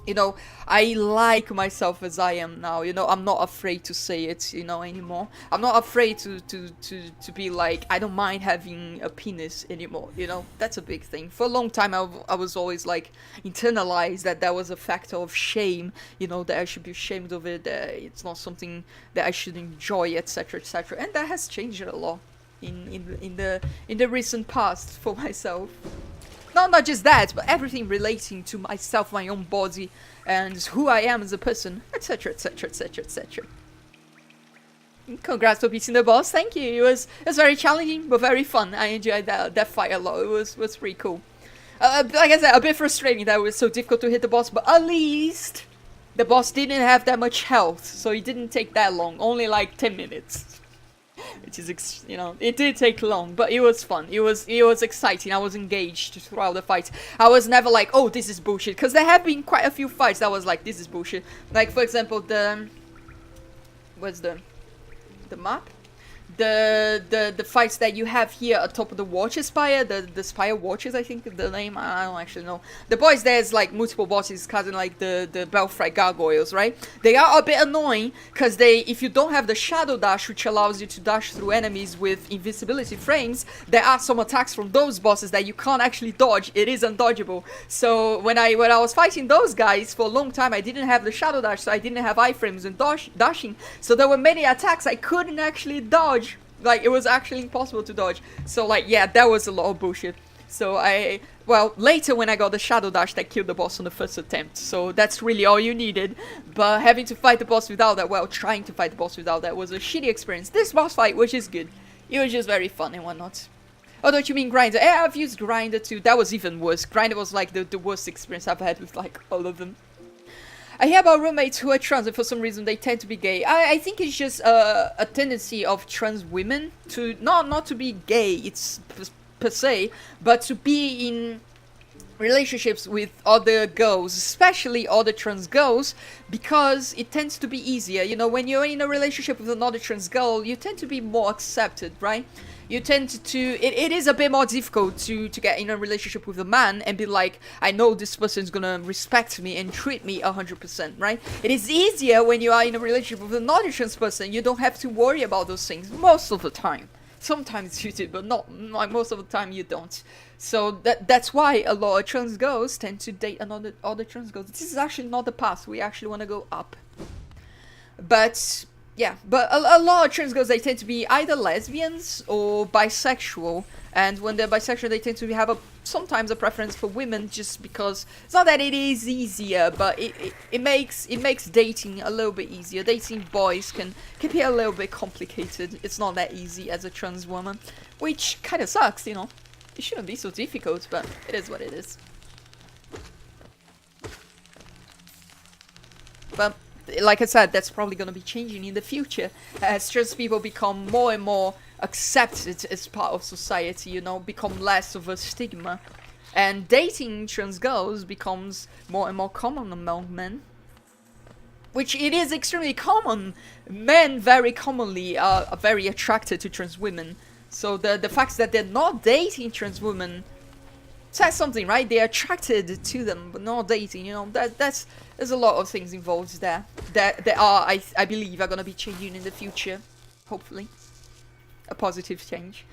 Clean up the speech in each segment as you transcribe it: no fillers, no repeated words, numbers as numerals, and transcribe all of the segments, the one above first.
you know, I like myself as I am now. You know, I'm not afraid to say it, you know, anymore. I'm not afraid to be like, I don't mind having a penis anymore. You know, that's a big thing. For a long time, I was always like internalized that that was a factor of shame. You know, that I should be ashamed of it. That it's not something that I should enjoy, etc., etc. And that has changed a lot in the recent past for myself. Not just that, but everything relating to myself, my own body, and who I am as a person, etc., etc., etc., etc. Congrats for beating the boss. Thank you. It was very challenging but very fun. I enjoyed that fight a lot. It was pretty cool. Like I said, a bit frustrating that it was so difficult to hit the boss, but at least the boss didn't have that much health, so it didn't take that long. Only like 10 minutes. Which is, you know, it did take long, but it was fun. It was exciting. I was engaged throughout the fight. I was never like, oh, this is bullshit, because there have been quite a few fights that was like, this is bullshit. Like, for example, where's the map? The fights that you have here atop of the Watcher Spire, the Spire Watchers, I think the name, I don't actually know. The boys, there's like multiple bosses, causing like the Belfry Gargoyles, right? They are a bit annoying, because if you don't have the Shadow Dash, which allows you to dash through enemies with invisibility frames, there are some attacks from those bosses that you can't actually dodge. It is undodgeable. So when I was fighting those guys, for a long time, I didn't have the Shadow Dash, so I didn't have iframes and dashing. So there were many attacks I couldn't actually dodge. Like, it was actually impossible to dodge. So, like, yeah, that was a lot of bullshit. So well, later when I got the Shadow Dash, that killed the boss on the first attempt. So that's really all you needed. But having to fight the boss without that, well, trying to fight the boss without that was a shitty experience. This boss fight was just good. It was just very fun and whatnot. Oh, don't you mean Grinder? Yeah, I've used Grinder too. That was even worse. Grinder was like the worst experience I've had with like all of them. I hear about roommates who are trans and for some reason they tend to be gay. I think it's just a tendency of trans women to not to be gay, it's per se, but to be in relationships with other girls, especially other trans girls, because it tends to be easier. You know, when you're in a relationship with another trans girl, you tend to be more accepted, right? You tend to it is a bit more difficult to get in a relationship with a man and be like, I know this person's gonna respect me and treat me 100%, right? It is easier when you are in a relationship with another trans person. You don't have to worry about those things most of the time. Sometimes you do, but not most of the time you don't. So that's why a lot of trans girls tend to date other trans girls. This is actually not the path. We actually want to go up. But yeah, but a lot of trans girls, they tend to be either lesbians or bisexual, and when they're bisexual, they tend to have sometimes a preference for women, just because it's not that it is easier, but it makes dating a little bit easier. Dating boys can be a little bit complicated. It's not that easy as a trans woman, which kind of sucks, you know. It shouldn't be so difficult, but it is what it is. But like I said, that's probably going to be changing in the future as trans people become more and more accepted as part of society, you know, become less of a stigma. And dating trans girls becomes more and more common among men. Which it is extremely common. Men very commonly are very attracted to trans women. So the fact that they're not dating trans women says something, right? They're attracted to them, but not dating, you know. There's a lot of things involved there that I believe are gonna be changing in the future, hopefully. A positive change.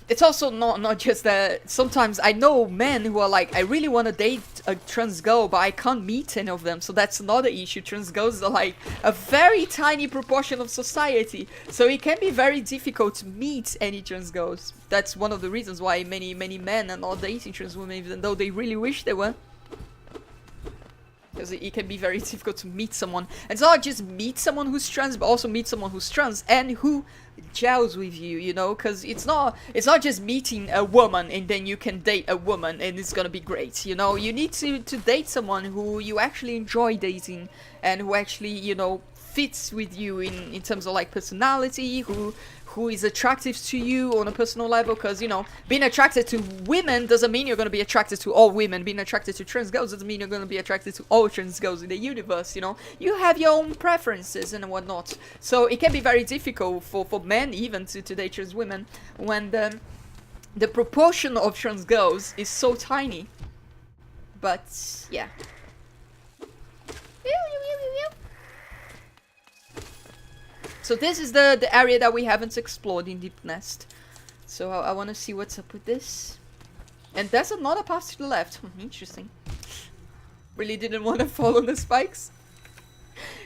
It's also not just that. Sometimes I know men who are like, I really want to date a trans girl, but I can't meet any of them. So that's another issue. Trans girls are like a very tiny proportion of society, so it can be very difficult to meet any trans girls. That's one of the reasons why many men are not dating trans women, even though they really wish they were. Because it can be very difficult to meet someone. And it's not just meet someone who's trans, but also meet someone who's trans and who gels with you, you know? Because it's not just meeting a woman and then you can date a woman and it's gonna be great, you know? You need to date someone who you actually enjoy dating and who actually, you know, fits with you in terms of like personality, who is attractive to you on a personal level, because, you know, being attracted to women doesn't mean you're going to be attracted to all women. Being attracted to trans girls doesn't mean you're going to be attracted to all trans girls in the universe, you know. You have your own preferences and whatnot. So it can be very difficult for men even to date trans women when the proportion of trans girls is so tiny. But, yeah. So this is the area that we haven't explored in Deep Nest. So I want to see what's up with this. And there's another path to the left. Interesting. Really didn't want to follow the spikes.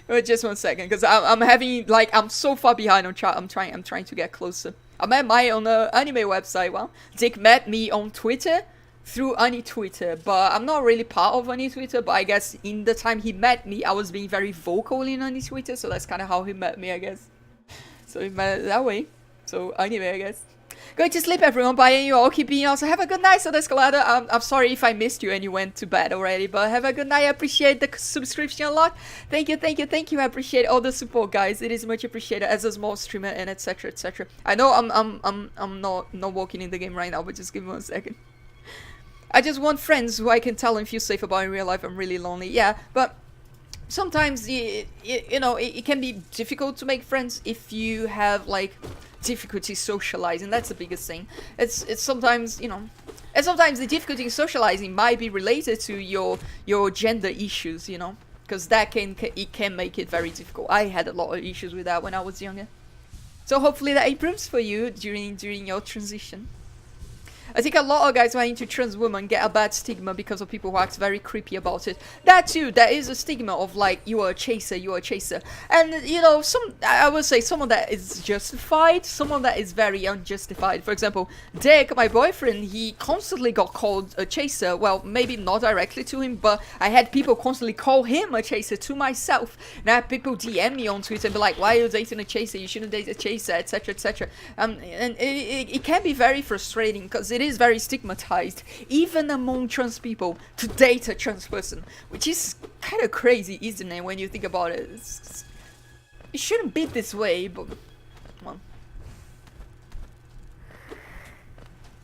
Wait, just 1 second, because I'm having, like, I'm so far behind on chat. I'm trying to get closer. I met Mai on the anime website. Well, Dick met me on Twitter through Ani Twitter, but I'm not really part of Ani Twitter. But I guess in the time he met me, I was being very vocal in Ani Twitter, so that's kind of how he met me, I guess. So we met that way. So anyway, I guess. Going to sleep, everyone. Bye, and you all keep being awesome. Have a good night, Soda Escalada. I'm sorry if I missed you and you went to bed already, but have a good night. I appreciate the subscription a lot. Thank you, thank you, thank you. I appreciate all the support, guys. It is much appreciated as a small streamer and etc. etc. I know I'm not walking in the game right now, but just give me 1 second. I just want friends who I can tell and feel safe about in real life. I'm really lonely. Yeah, but sometimes you know it can be difficult to make friends if you have like difficulty socializing. That's the biggest thing. It's sometimes, you know, and sometimes the difficulty in socializing might be related to your gender issues, you know, because that can make it very difficult. I had a lot of issues with that when I was younger, so hopefully that improves for you during your transition. I think a lot of guys who are into trans women get a bad stigma because of people who act very creepy about it. That too, there is a stigma of like, you are a chaser, you are a chaser. And you know, I would say some of that is justified, some of that is very unjustified. For example, Dick, my boyfriend, he constantly got called a chaser. Well, maybe not directly to him, but I had people constantly call him a chaser to myself. And I had people DM me on Twitter and be like, why are you dating a chaser? You shouldn't date a chaser, etc, etc. And it can be very frustrating because it is very stigmatized, even among trans people, to date a trans person, which is kind of crazy, isn't it, when you think about it? It shouldn't be this way, but well.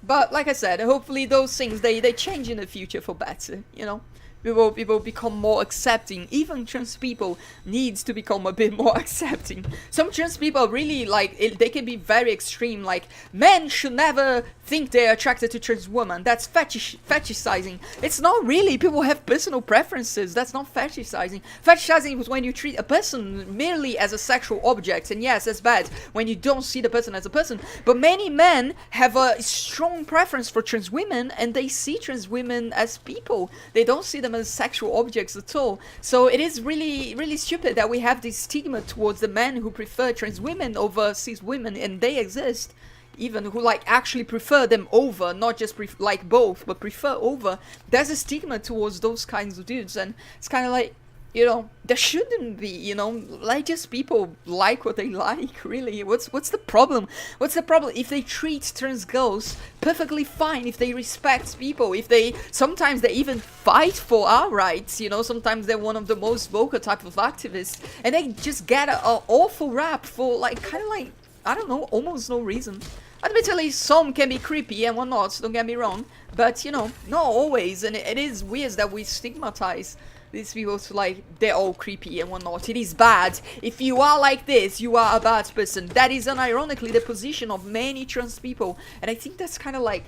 But like I said, hopefully those things they change in the future for better, you know. People become more accepting. Even trans people needs to become a bit more accepting. Some trans people really like they can be very extreme. Like, men should never think they're attracted to trans women. That's fetishizing. It's not really. People have personal preferences. That's not fetishizing. Fetishizing is when you treat a person merely as a sexual object. And yes, that's bad when you don't see the person as a person. But many men have a strong preference for trans women, and they see trans women as people. They don't see them as sexual objects at all. So it is really, really stupid that we have this stigma towards the men who prefer trans women over cis women, and they exist. Even who like actually prefer them over, not just like both, but prefer over. There's a stigma towards those kinds of dudes, and it's kind of like, you know, there shouldn't be, you know, like just people like what they like, really. What's the problem? What's the problem if they treat trans girls perfectly fine, if they respect people, if they, sometimes they even fight for our rights, you know, sometimes they're one of the most vocal type of activists, and they just get an awful rap for like, kind of like, I don't know, almost no reason. Admittedly, some can be creepy and whatnot, don't get me wrong, but, you know, not always, and it is weird that we stigmatize these people to like, they're all creepy and whatnot. It is bad. If you are like this, you are a bad person. That is unironically the position of many trans people, and I think that's kind of like,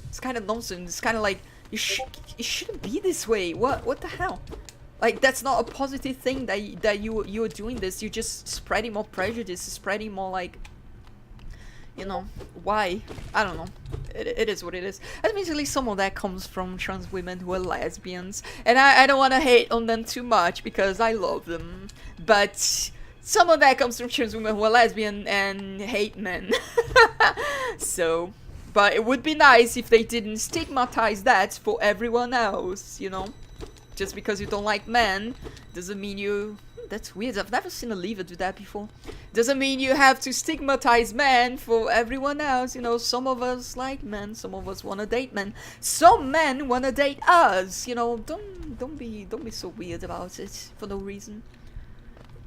it's kind of nonsense. It's kind of like, it shouldn't be this way. What the hell? Like, that's not a positive thing that you are doing this. You're just spreading more prejudice, spreading more like, you know, why? I don't know. It is what it is. Admittedly, some of that comes from trans women who are lesbians, and I don't want to hate on them too much because I love them, but some of that comes from trans women who are lesbian and hate men. So, but it would be nice if they didn't stigmatize that for everyone else, you know? Just because you don't like men doesn't mean you... That's weird. I've never seen a lever do that before. Doesn't mean you have to stigmatize men for everyone else. You know, some of us like men. Some of us want to date men. Some men want to date us. You know, don't be so weird about it for no reason.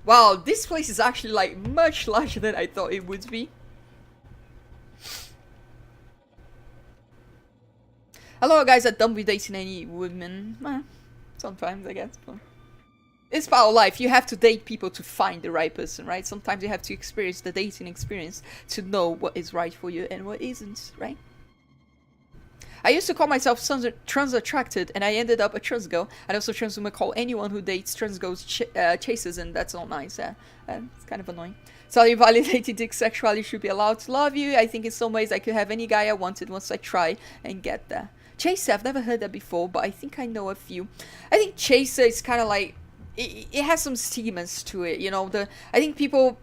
Wow, this place is actually like much larger than I thought it would be. Hello, guys. I don't be dating any women. Sometimes I guess. But it's part of life. You have to date people to find the right person, right? Sometimes you have to experience the dating experience to know what is right for you and what isn't, right? I used to call myself trans attracted, and I ended up a trans girl. And also trans women call anyone who dates trans girls chasers, and that's not nice. It's kind of annoying. So invalidated dick sexuality should be allowed to love you. I think in some ways I could have any guy I wanted once I try and get there. Chaser, I've never heard that before, but I think I know a few. I think chaser is kind of like, it has some stigmas to it, you know. I think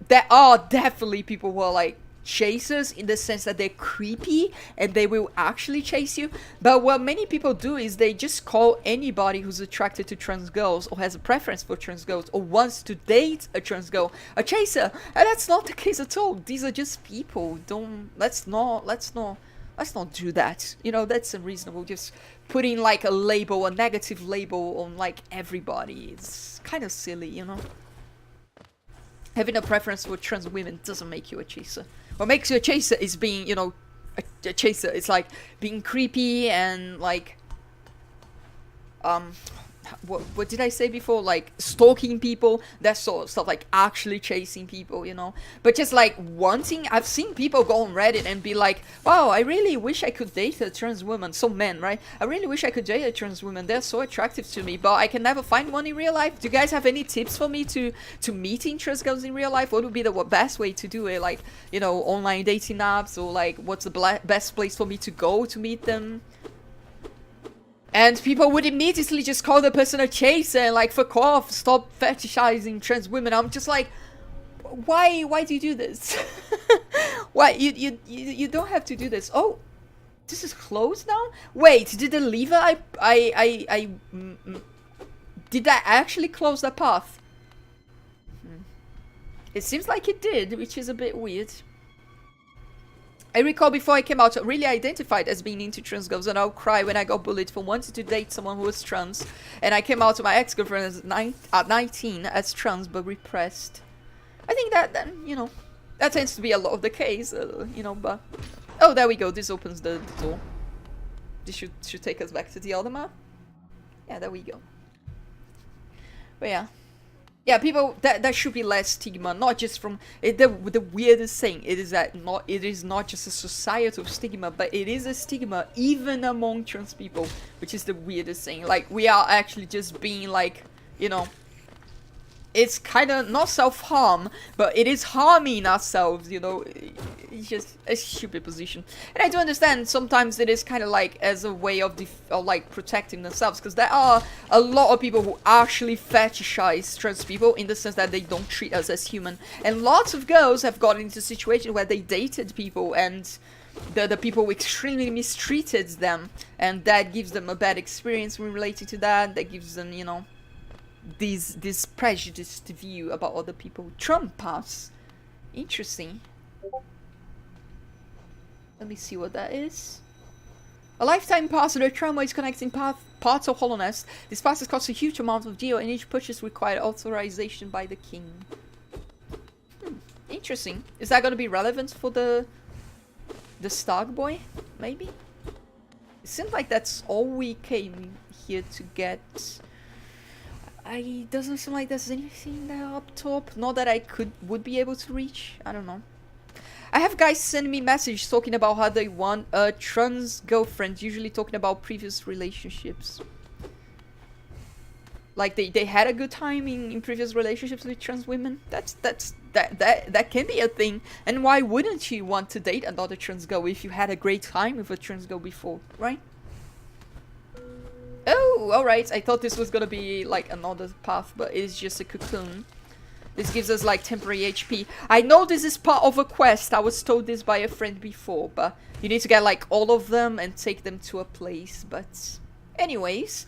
there are definitely people who are like chasers in the sense that they're creepy and they will actually chase you. But what many people do is they just call anybody who's attracted to trans girls or has a preference for trans girls or wants to date a trans girl a chaser, and that's not the case at all. These are just people. Let's not do that, you know. That's unreasonable. Just putting like a label, a negative label on like everybody, it's kind of silly, you know. Having a preference for trans women doesn't make you a chaser. What makes you a chaser is being, you know, a chaser. It's like being creepy and like, what did I say before? Like stalking people, that sort of stuff, like actually chasing people, you know. But just like wanting, I've seen people go on Reddit and be like, wow, I really wish I could date a trans woman. Some men, right? I really wish I could date a trans woman. They're so attractive to me, but I can never find one in real life. Do you guys have any tips for me to meeting trans girls in real life? What would be the best way to do it? Like, you know, online dating apps, or like what's the best place for me to go to meet them? And people would immediately just call the person a chaser and like, fuck off, stop fetishizing trans women. I'm just like, why do you do this? Why you don't have to do this. Oh, this is closed now? Wait, did the lever did that actually close the path? It seems like it did, which is a bit weird. I recall before I came out, I really identified as being into trans girls, and I'll cry when I got bullied for wanting to date someone who was trans. And I came out to my ex-girlfriend at 19 as trans, but repressed. I think that you know, that tends to be a lot of the case, you know, but... Oh, there we go, this opens the door. This should take us back to the other map. Yeah, there we go. But yeah. Yeah, people, that should be less stigma, not just from the weirdest thing. It is not just a societal stigma, but it is a stigma even among trans people, which is the weirdest thing. Like, we are actually just being like, you know, it's kind of not self-harm, but it is harming ourselves, you know. It's just a stupid position. And I do understand sometimes it is kind of like as a way of like protecting themselves, because there are a lot of people who actually fetishize trans people in the sense that they don't treat us as human. And lots of girls have gotten into situations where they dated people and the people extremely mistreated them, and that gives them a bad experience when relating to that. That gives them, you know, this prejudiced view about other people. Trump pass. Interesting. Let me see what that is. A lifetime pass to the tramway is connecting parts of Hollownest. This pass has cost a huge amount of geo, and each purchase required authorization by the king. Interesting. Is that going to be relevant for the Stark boy? Maybe? It seems like that's all we came here to get. It doesn't seem like there's anything there up top. Not that I would be able to reach. I don't know. I have guys sending me messages talking about how they want a trans girlfriend, usually talking about previous relationships. Like they had a good time in previous relationships with trans women. That can be a thing. And why wouldn't you want to date another trans girl if you had a great time with a trans girl before, right? Oh, alright. I thought this was gonna be like another path, but it's just a cocoon. This gives us like temporary HP. I know this is part of a quest. I was told this by a friend before, but you need to get like all of them and take them to a place. But anyways,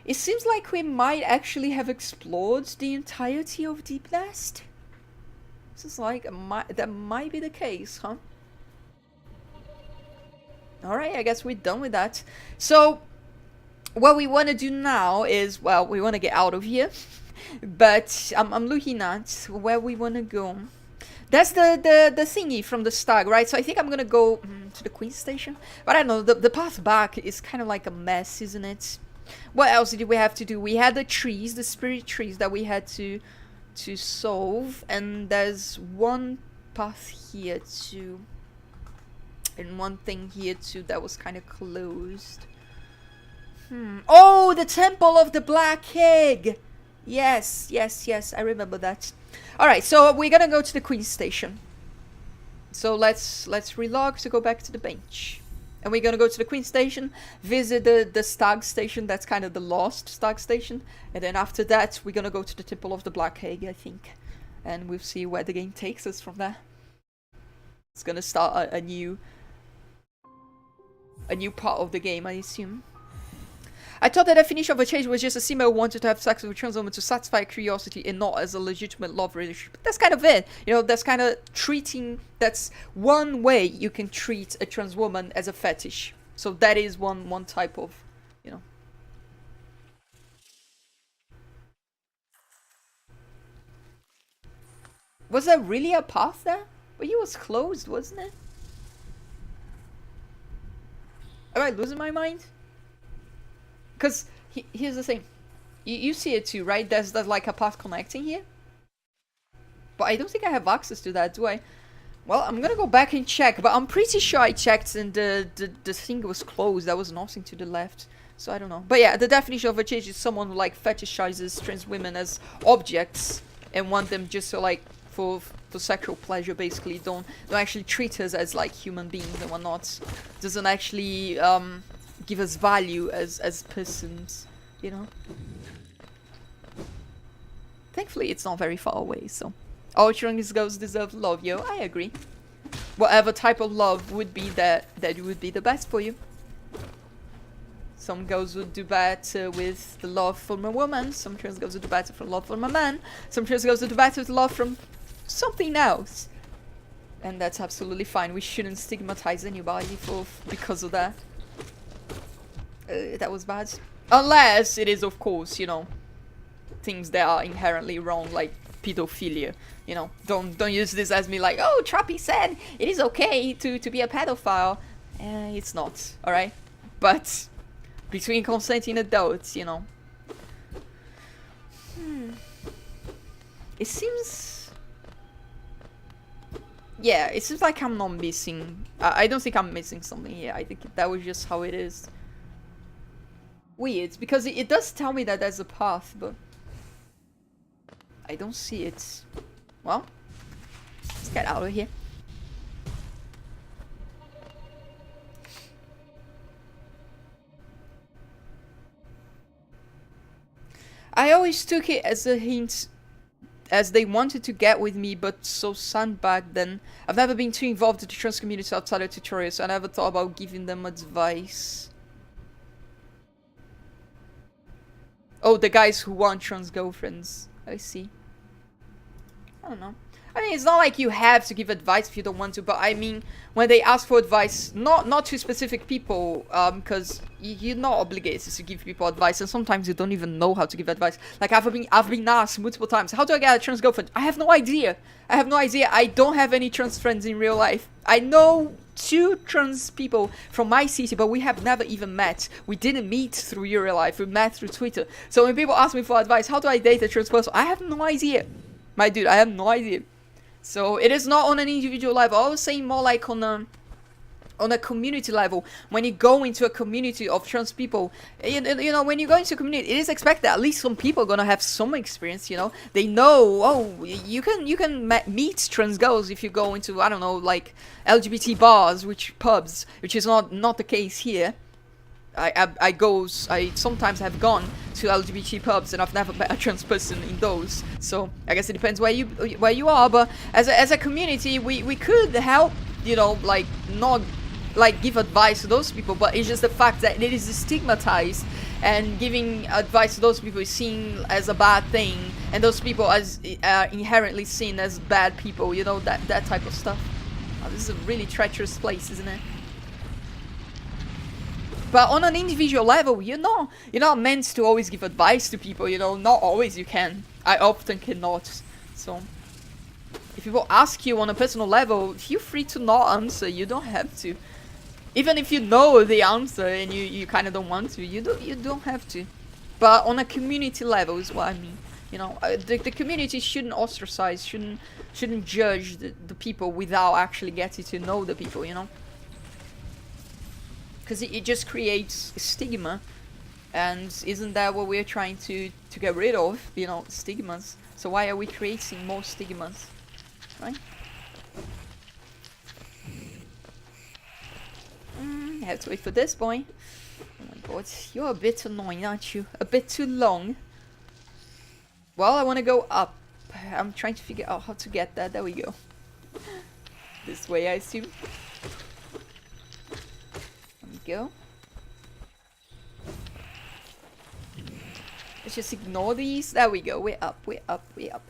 it seems like we might actually have explored the entirety of Deep Nest. This is like, that might be the case, huh? Alright, I guess we're done with that. So, what we want to do now is, well, we want to get out of here. But I'm looking at where we want to go. That's the thingy from the stag, right? So I think I'm going to go to the Queen Station. But I don't know, the path back is kind of like a mess, isn't it? What else did we have to do? We had the trees, the spirit trees that we had to solve. And there's one path here to And one thing here too that was kind of closed. Oh, the Temple of the Black Egg! Yes, yes, yes, I remember that. Alright, so we're gonna go to the Queen's Station. So let's relog to go back to the bench. And we're gonna go to the Queen's Station, visit the Stag Station, that's kind of the lost Stag Station. And then after that, we're gonna go to the Temple of the Black Egg, I think. And we'll see where the game takes us from there. It's gonna start a new part of the game, I assume. I thought the definition of a change was just a female who wanted to have sex with a trans woman to satisfy curiosity and not as a legitimate love relationship. But that's kind of it. You know, that's kind of treating... That's one way you can treat a trans woman as a fetish. So that is one type of, you know... Was there really a path there? But it was closed, wasn't it? Am I losing my mind? Because here's the thing. You see it too, right? There's like a path connecting here. But I don't think I have access to that, do I? Well, I'm gonna go back and check. But I'm pretty sure I checked and the thing was closed. There was nothing to the left. So I don't know. But yeah, the definition of a change is someone who like fetishizes trans women as objects. And want them just so like for sexual pleasure, basically. Don't actually treat us as like human beings and whatnot. Doesn't actually give us value as persons, you know. Thankfully, it's not very far away, so all trans girls deserve love, yo. I agree. Whatever type of love would be that would be the best for you. Some girls would do better with the love from a woman. Some trans girls would do better from love from a man. Some trans girls would do better with love from something else. And that's absolutely fine. We shouldn't stigmatize anybody because of that. That was bad. Unless it is, of course, you know, things that are inherently wrong, like pedophilia. You know, don't use this as me like, oh, Trappy said it is okay to be a pedophile. It's not, alright? But between consenting adults, you know. It seems... Yeah, it seems like I'm not missing... I don't think I'm missing something here. I think that was just how it is. Weird, because it does tell me that there's a path, but I don't see it. Well, let's get out of here. I always took it as a hint, as they wanted to get with me, but so sandbagged then. I've never been too involved in the trans community outside of tutorials, so I never thought about giving them advice. Oh, the guys who want trans girlfriends. I see. I don't know. I mean, it's not like you have to give advice if you don't want to, but I mean, when they ask for advice, not to specific people, because you're not obligated to give people advice, and sometimes you don't even know how to give advice. Like, I've been asked multiple times, how do I get a trans girlfriend? I have no idea. I have no idea. I don't have any trans friends in real life. I know 2 trans people from my city, but we have never even met. We didn't meet through real life. We met through Twitter. So when people ask me for advice, how do I date a trans person? I have no idea. My dude, I have no idea. So it is not on an individual level. I was saying more like on a community level. When you go into a community of trans people, you know, when you go into a community, it is expected that at least some people are gonna have some experience. You know, they know. Oh, you can meet trans girls if you go into, I don't know, like LGBT bars, pubs, which is not the case here. I sometimes have gone to LGBT pubs and I've never met a trans person in those. So I guess it depends where you are. But as a community, we could help, you know, like not like give advice to those people, but it's just the fact that it is stigmatized, and giving advice to those people is seen as a bad thing, and those people as inherently seen as bad people. You know, that type of stuff. Oh, this is a really treacherous place, isn't it? But on an individual level, you're not meant to always give advice to people, you know, not always you can. I often cannot. So, if people ask you on a personal level, feel free to not answer, you don't have to. Even if you know the answer and you kind of don't want to, you don't have to. But on a community level is what I mean. You know, the community shouldn't ostracize, shouldn't judge the people without actually getting to know the people, you know? because it just creates stigma. And isn't that what we're trying to get rid of? You know, stigmas. So why are we creating more stigmas? Right? I have to wait for this boy. Oh my god, you're a bit annoying, aren't you? A bit too long. Well, I want to go up. I'm trying to figure out how to get there. There we go. This way, I assume. There we go. Let's just ignore these. There we go. We're up, we're up, we're up.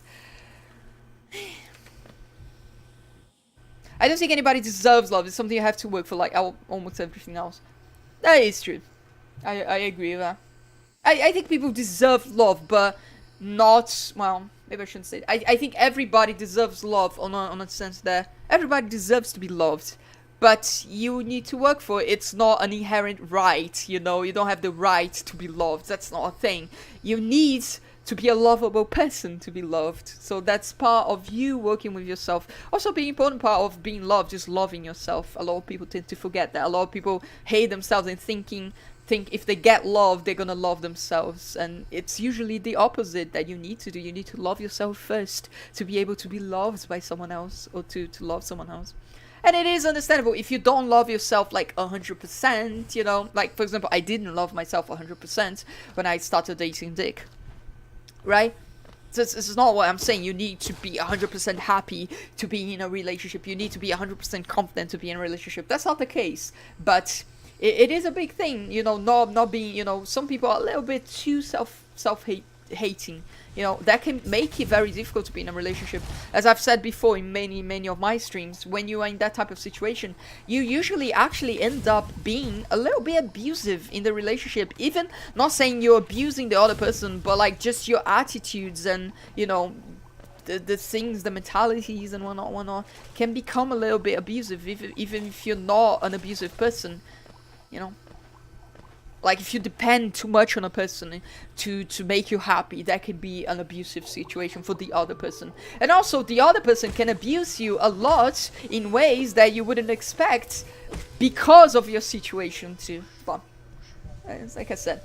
I don't think anybody deserves love. It's something you have to work for, like almost everything else. That is true. I agree with that. I think people deserve love, but not... Well, maybe I shouldn't say it. I think everybody deserves love on a sense that everybody deserves to be loved. But you need to work for it. It's not an inherent right, you know? You don't have the right to be loved. That's not a thing. You need to be a lovable person to be loved. So that's part of you working with yourself. Also, the important part of being loved is loving yourself. A lot of people tend to forget that. A lot of people hate themselves and think if they get love, they're gonna love themselves. And it's usually the opposite that you need to do. You need to love yourself first to be able to be loved by someone else, or to love someone else. And it is understandable if you don't love yourself like 100%, you know, like for example, I didn't love myself 100% when I started dating Dick, right? So this is not what I'm saying. You need to be 100% happy to be in a relationship. You need to be 100% confident to be in a relationship. That's not the case, but it is a big thing, you know, not being, you know, some people are a little bit too self-hating. You know, that can make it very difficult to be in a relationship. As I've said before in many of my streams, when you are in that type of situation, you usually actually end up being a little bit abusive in the relationship. Even not saying you're abusing the other person, but like just your attitudes and, you know, the things, the mentalities and whatnot can become a little bit abusive, even if you're not an abusive person, you know. Like, if you depend too much on a person to make you happy, that could be an abusive situation for the other person. And also, the other person can abuse you a lot in ways that you wouldn't expect because of your situation too. But, like I said.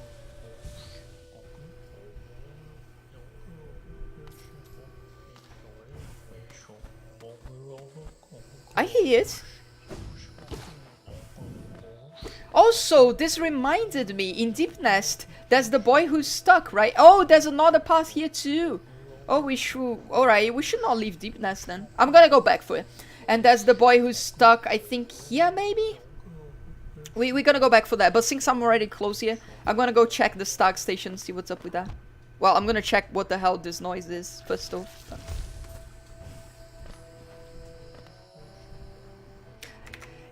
I hear it. Also, this reminded me, in Deep Nest, there's the boy who's stuck, right? Oh, there's another path here too. Oh, we should... Alright, we should not leave Deep Nest then. I'm gonna go back for it. And there's the boy who's stuck, I think, here maybe? We're gonna go back for that. But since I'm already close here, I'm gonna go check the Stark station and see what's up with that. Well, I'm gonna check what the hell this noise is first off.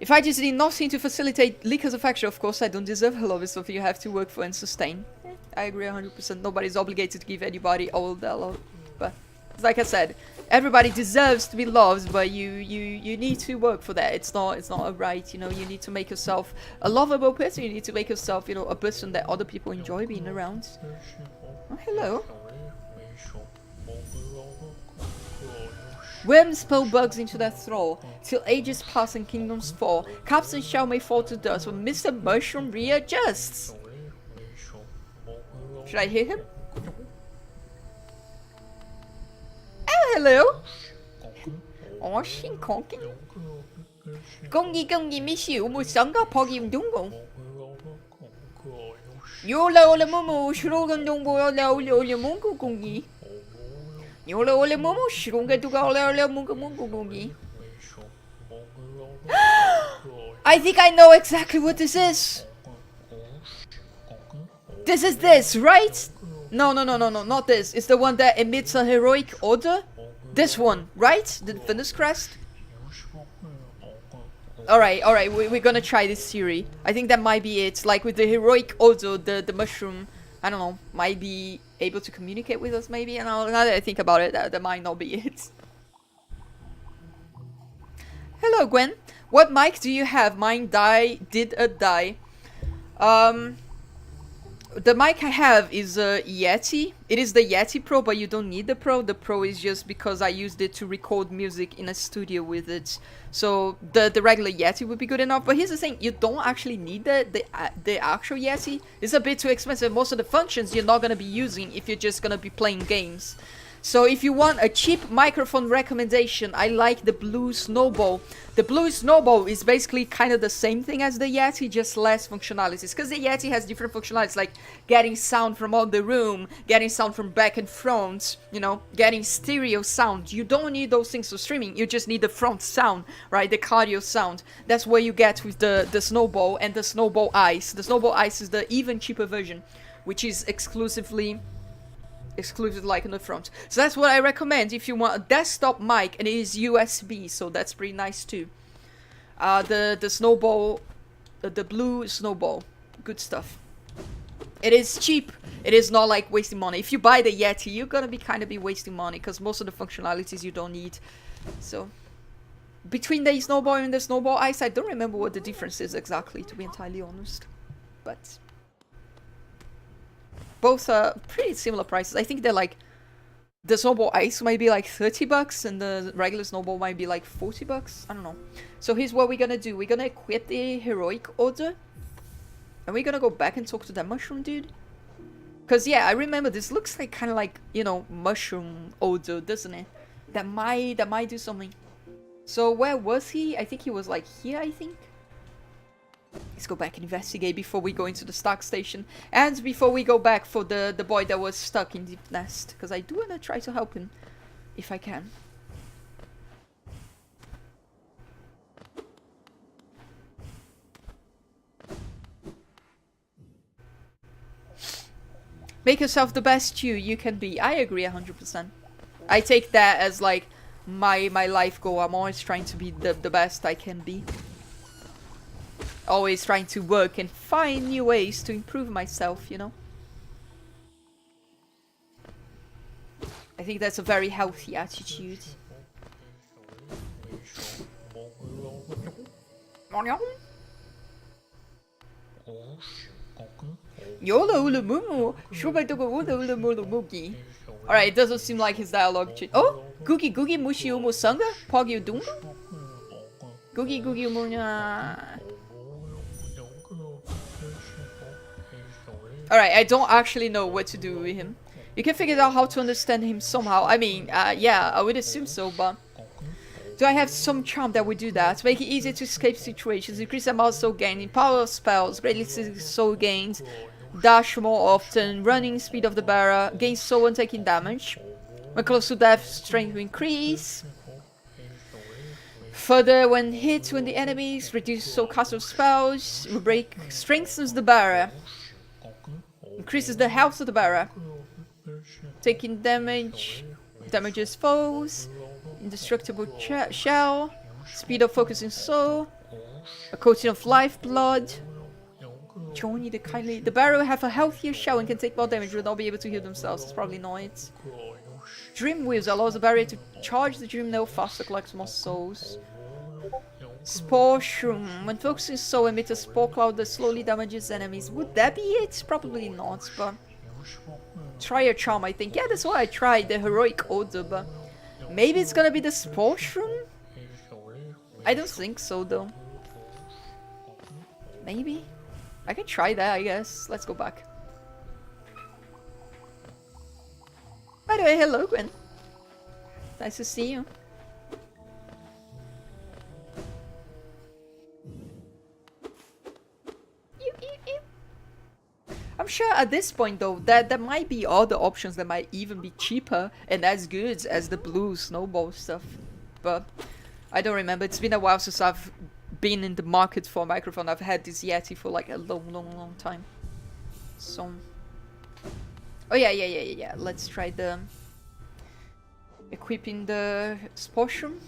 If I just did nothing to facilitate Lika's affection, of course I don't deserve her love. It's something you have to work for and sustain. I agree 100%. Nobody's obligated to give anybody all their love. But, like I said, everybody deserves to be loved, but you need to work for that. It's not a right, you know. You need to make yourself a lovable person. You need to make yourself, you know, a person that other people enjoy being around. Oh, hello. Worms spill bugs into their thrall, till ages pass and kingdoms fall. Caps and shell may fall to dust, but Mr. Mushroom readjusts. Should I hit him? Oh, hello! Oh, xin kongen. Kongi kongi mi xiu mu sanga pogi mdungo. Yo la ola mumu shrogan dungbo la ola mungu kongi. I think I know exactly what this is. This is this, right? No, not this. It's the one that emits a heroic odor. This one, right? The Venus Crest? Alright, we're gonna try this theory. I think that might be it. Like with the heroic odor, the mushroom, I don't know, might be able to communicate with us maybe. And now that I think about it, that might not be it. Hello, Gwen. What mic do you have? Mine did die. The mic I have is a Yeti. It is the Yeti Pro, but you don't need the Pro. The Pro is just because I used it to record music in a studio with it. So the regular Yeti would be good enough. But here's the thing, you don't actually need the actual Yeti. It's a bit too expensive. Most of the functions you're not going to be using if you're just going to be playing games. So if you want a cheap microphone recommendation, I like the Blue Snowball. The Blue Snowball is basically kind of the same thing as the Yeti, just less functionalities. Because the Yeti has different functionalities, like getting sound from all the room, getting sound from back and front, you know, getting stereo sound. You don't need those things for streaming, you just need the front sound, right? The cardio sound. That's what you get with the Snowball and the Snowball Ice. The Snowball Ice is the even cheaper version, which is exclusive like in the front. So that's what I recommend if you want a desktop mic, and it is USB, so that's pretty nice too. The Snowball, the Blue Snowball, good stuff. It is cheap. It is not like wasting money. If you buy the Yeti, you're gonna be kind of wasting money because most of the functionalities you don't need. So between the Snowball and the Snowball Ice, I don't remember what the difference is exactly, to be entirely honest, but both are pretty similar prices. I think they're like, the Snowball Ice might be like 30 bucks and the regular Snowball might be like 40 bucks. I don't know. So here's what we're gonna do. We're gonna equip the heroic order. And we're gonna go back and talk to that mushroom dude. Cause yeah, I remember this looks like kind of like, you know, mushroom order, doesn't it? That might do something. So where was he? I think he was like here, I think. Let's go back and investigate before we go into the Stark Station. And before we go back for the boy that was stuck in Deep Nest. Because I do want to try to help him. If I can. Make yourself the best you can be. I agree 100%. I take that as like my life goal. I'm always trying to be the best I can be. Always trying to work and find new ways to improve myself, you know? I think that's a very healthy attitude. Alright, it doesn't seem like his dialogue. Oh! Googie Googie Mushi Umu Sanga? Pogi Udungu? Googie Googie Umunya. Alright, I don't actually know what to do with him. You can figure out how to understand him somehow. I mean, yeah, I would assume so, but... Do I have some charm that would do that? Make it easier to escape situations, increase amount of soul gain, power of spells, greatly soul gains, dash more often, running speed of the bearer, gain soul when taking damage. When close to death, strength will increase. Further, when hit when the enemies, reduce soul cast of spells, break, strengthens the bearer. Increases the health of the bearer. Taking damage, damages foes. Indestructible shell. Speed of focusing soul. A coating of lifeblood. Johnny the kindly. The bearer will have a healthier shell and can take more damage, will not be able to heal themselves. It's probably not it. Dream Wheels allows the barrier to charge the dream nail faster, collects more souls. Spore Shroom. When focusing soul, emit a spore cloud that slowly damages enemies. Would that be it? Probably not, but... Try a charm, I think. Yeah, that's what I tried, the heroic order, but... Maybe it's gonna be the Spore Shroom? I don't think so, though. Maybe? I can try that, I guess. Let's go back. By the way, hello, Gwen. Nice to see you. I'm sure at this point though that there might be other options that might even be cheaper and as good as the blue snowball stuff, but I don't remember. It's been a while since I've been in the market for a microphone. I've had this Yeti for like a long time. So, oh yeah. Let's try the equipping the Sportium.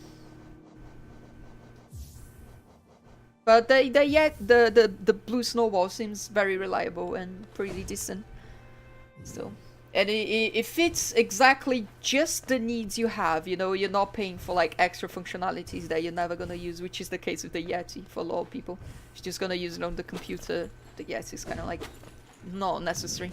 But the blue snowball seems very reliable and pretty decent. So, and it fits exactly just the needs you have. You know, you're not paying for like extra functionalities that you're never gonna use, which is the case with the Yeti for a lot of people. You're just gonna use it on the computer. The Yeti is kind of like not necessary.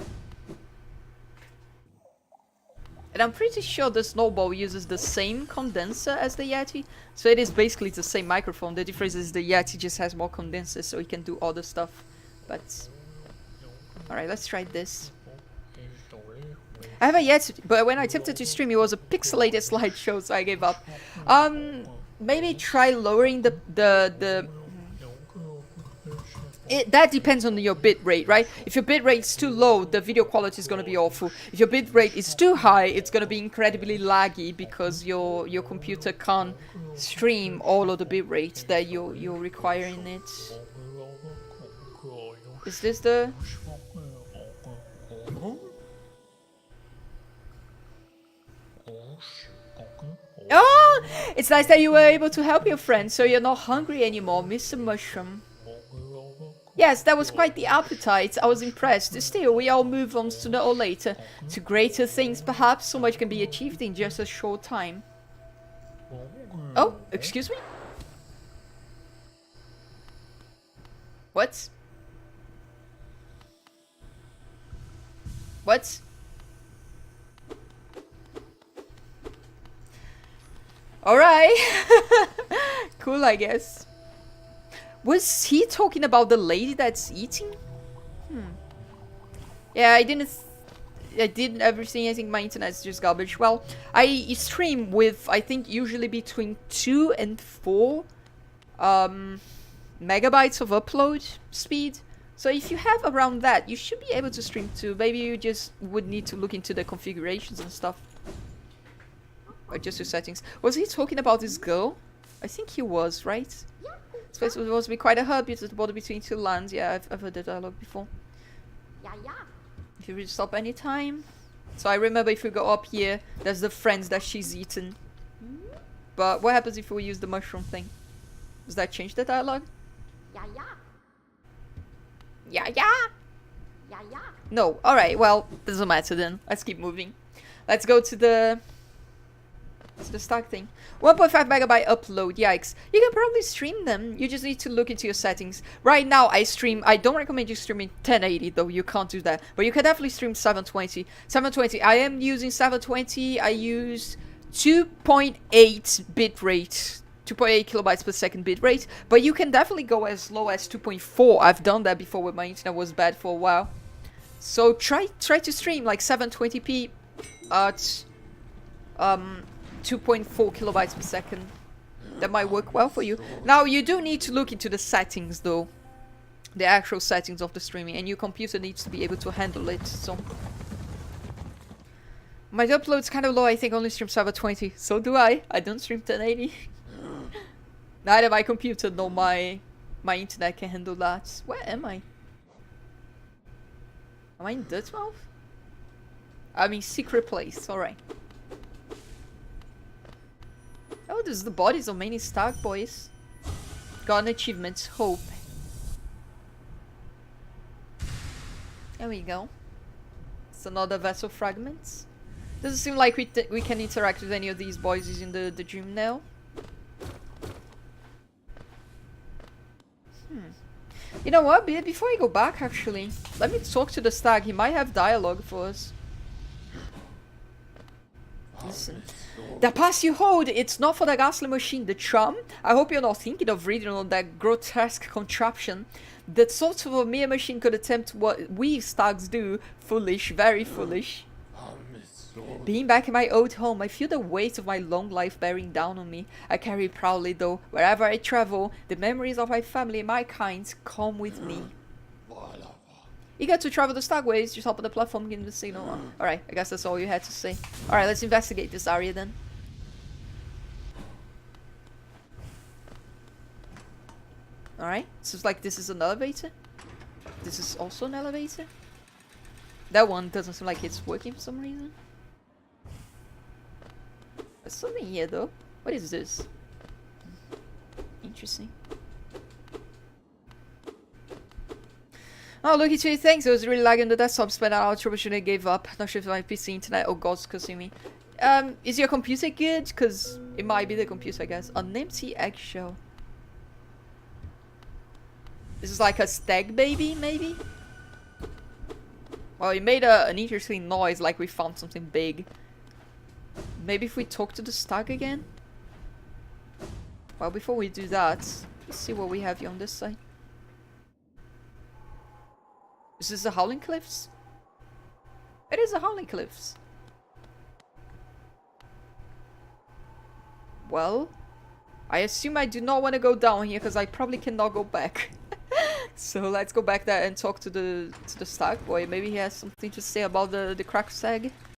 And I'm pretty sure the Snowball uses the same condenser as the Yeti. So it is basically the same microphone. The difference is the Yeti just has more condensers so it can do other stuff. But... alright, let's try this. I have a Yeti, but when I attempted to stream it was a pixelated slideshow, so I gave up. Maybe try lowering that depends on your bit rate, right? If your bit rate is too low, the video quality is going to be awful. If your bit rate is too high, it's going to be incredibly laggy because your computer can't stream all of the bit rate that you're requiring it. Is this the... oh! It's nice that you were able to help your friend, so you're not hungry anymore, Mr. Mushroom. Yes, that was quite the appetite. I was impressed. Still, we all move on sooner or later. To greater things, perhaps. So much can be achieved in just a short time. Oh, excuse me? What? What? Alright. Cool, I guess. Was he talking about the lady that's eating? Yeah, I did everything. I think my internet's just garbage. Well, I stream with, I think, usually between 2 and 4 megabytes of upload speed. So if you have around that, you should be able to stream too. Maybe you just would need to look into the configurations and stuff. Or just your settings. Was he talking about this girl? I think he was, right? Space was supposed to be quite a hub. It's the border between two lands. Yeah, I've heard the dialogue before. If you really stop anytime. So I remember if we go up here, there's the friends that she's eaten. But what happens if we use the mushroom thing? Does that change the dialogue? Yeah. No. Alright, well, doesn't matter then. Let's keep moving. Let's go to the... it's the stock thing. 1.5 megabyte upload, yikes. You can probably stream them. You just need to look into your settings. Right now, I don't recommend you streaming 1080 though. You can't do that. But you can definitely stream 720. 720. I am using 720. I use 2.8 bitrate. 2.8 kilobytes per second bitrate. But you can definitely go as low as 2.4. I've done that before when my internet was bad for a while. So try to stream like 720p at 2.4 kilobytes per second. That might work well for you. Now you do need to look into the settings though. The actual settings of the streaming, and your computer needs to be able to handle it. So my upload's kind of low. I think only stream 720. So do I. I don't stream 1080. Neither my computer nor my internet can handle that. Where am I? Am I in Dirtmouth? I'm in secret place. Alright. Oh, this is the bodies of many Stark boys. Got an achievement. Hope. There we go. It's another vessel fragment. Doesn't seem like we can interact with any of these boys using the dream now. You know what? Before I go back, actually, let me talk to the stag. He might have dialogue for us. Listen. The pass you hold, it's not for the ghastly machine, the charm. I hope you're not thinking of reading on that grotesque contraption. That sort of a mere machine could attempt what we stags do. Foolish, very foolish. Being back in my old home, I feel the weight of my long life bearing down on me. I carry it proudly though. Wherever I travel, the memories of my family and my kind come with me. Eager to travel the Stagways, just hop on the platform, give the signal. Alright, I guess that's all you had to say. Alright, let's investigate this area then. Alright, so it's like this is an elevator. This is also an elevator. That one doesn't seem like it's working for some reason. There's something here though. What is this? Interesting. Oh, look at you, thanks. It was really lagging the desktop. Spent an hour troubleshooting and gave up. Not sure if my PC internet or God's cursing me. Is your computer good? Because it might be the computer, I guess. An empty eggshell. This is like a stag baby, maybe? Oh, it made an interesting noise, like we found something big. Maybe if we talk to the stag again? Well, before we do that, let's see what we have here on this side. Is this the Howling Cliffs? It is the Howling Cliffs. Well, I assume I do not want to go down here because I probably cannot go back. So let's go back there and talk to the stag boy. Maybe he has something to say about the cracked stag.